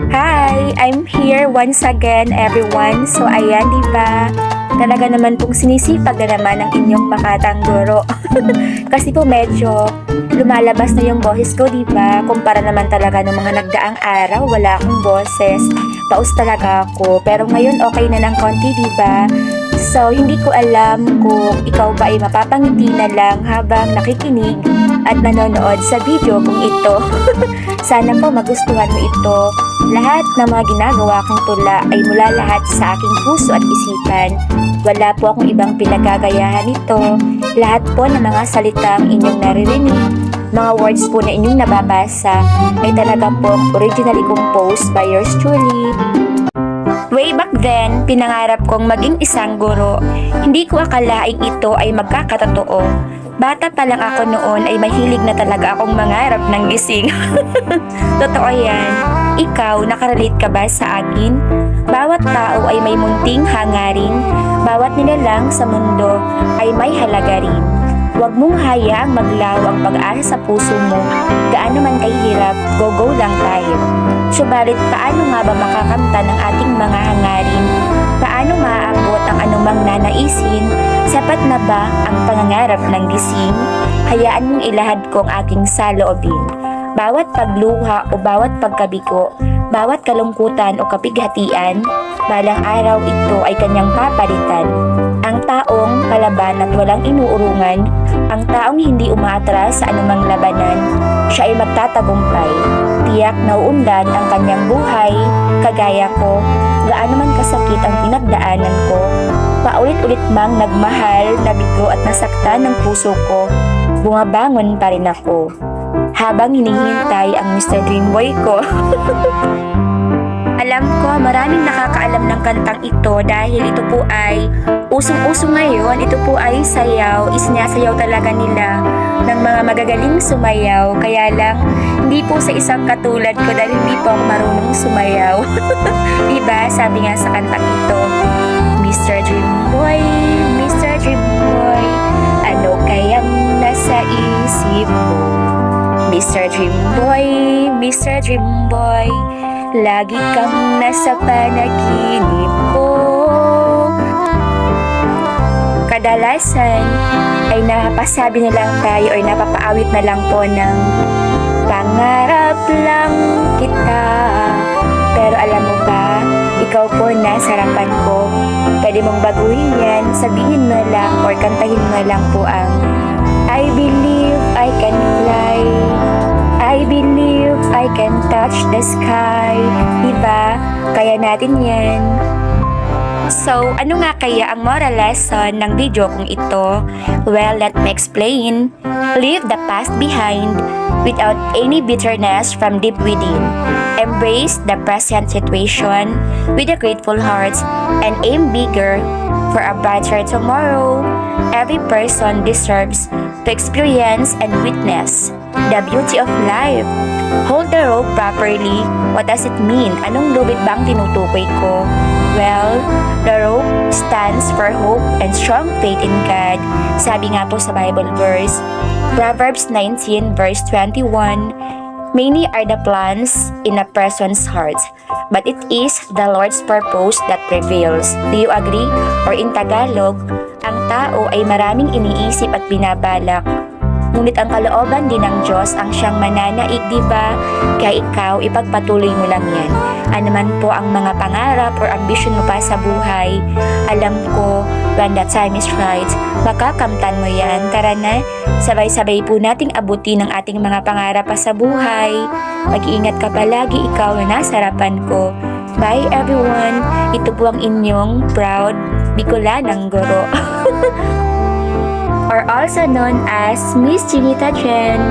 Hi! I'm here once again, everyone. So, ayan, di ba? Talaga naman pong sinisipag na naman ang inyong makatang guro. Kasi po medyo lumalabas na yung boses ko, di ba? Kumpara naman talaga ng mga nagdaang araw, wala akong boses. Paus talaga ako. Pero ngayon, okay na ng konti, di ba? So, hindi ko alam kung ikaw ba ay mapapangiti na lang habang nakikinig at nanonood sa video kung ito. Sana po magustuhan mo ito. Lahat ng mga ginagawa kong tula ay mula lahat sa aking puso at isipan. Wala po akong ibang pinagagayahan nito. Lahat po ng mga salitang inyong naririnig, mga words po na inyong nababasa ay talaga pong originally composed by yours truly. Way back then, pinangarap kong maging isang guro. Hindi ko akalaing ito ay magkakatotoo. Bata pa lang ako noon ay mahilig na talaga akong mangarap ng gising. Totoo yan. Ikaw, nakarelate ka ba sa akin? Bawat tao ay may munting hangarin. Bawat nilalang sa mundo ay may halaga rin. Huwag mong hayaang maglaw ang pag-asa sa puso mo. Gaano man kahirap, go lang tayo. Subalit, paano nga ba makakamtan ang ating mga hangarin? Paano maaabot ang anumang nanaisin? Sapat na ba ang pangangarap ng gising? Hayaan mong ilahad ko ang aking saloobin. Bawat pagluha o bawat pagkabigo, bawat kalungkutan o kapighatian, balang araw ito ay kanyang papalitan. Ang taong palaban at walang inuurungan, ang taong hindi umaatras sa anumang labanan, siya ay magtatagumpay. Tiyak na uunlad ang kanyang buhay, kagaya ko, gaano man kasakit ang pinagdaanan ko. Paulit-ulit mang nagmahal, nabigo at nasaktan ng puso ko, bumabangon pa rin ako. Habang hinihintay ang Mr. Dreamboy ko. Alam ko, maraming nakakaalam ng kantang ito dahil ito po ay usong-uso ngayon. Ito po ay sayaw, isinasayaw talaga nila ng mga magagaling sumayaw. Kaya lang, hindi po sa isang katulad ko dahil hindi po ako marunong sumayaw. Diba? Sabi nga sa kantang ito, Mr. Dreamboy, Mr. Dreamboy, ano kayang nasa isip mo? Mr. Dreamboy, Mr. Dreamboy, lagi kang nasa panaginip ko. Kadalasan ay napasabi na lang tayo o napapaawit na lang po ng pangarap lang kita. Pero alam mo ba, ikaw po nasa harapan ko. Pwede mong baguhin yan, sabihin mo lang or kantahin mo lang po ang I believe I can fly, I believe I can touch the sky. Diba? Kaya natin yan. So, ano nga kaya ang moral lesson ng video kong ito? Well, let me explain. Leave the past behind without any bitterness from deep within. Embrace the present situation with a grateful heart and aim bigger for a brighter tomorrow. Every person deserves to experience and witness the beauty of life. Hold the rope properly. What does it mean? Anong lubid bang tinutukoy ko? Well, the rope stands for hope and strong faith in God. Sabi nga po sa Bible verse, Proverbs 19 verse 21, many are the plans in a person's heart, but it is the Lord's purpose that prevails. Do you agree? Or in Tagalog, ang tao ay maraming iniisip at binabalak, ngunit ang kalooban din ng Diyos ang siyang mananaig, diba? Kaya ikaw, ipagpatuloy mo lang yan. Ano man po ang mga pangarap or ambisyon mo pa sa buhay, alam ko, when the time is right, makakamtan mo yan. Tara na, sabay-sabay po nating abutin ang ating mga pangarap pa sa buhay. Mag-iingat ka palagi, ikaw na nasa harapan ko. Bye everyone! Ito po ang inyong proud Bicolanang guro. Or also known as Miss Chinita Chen.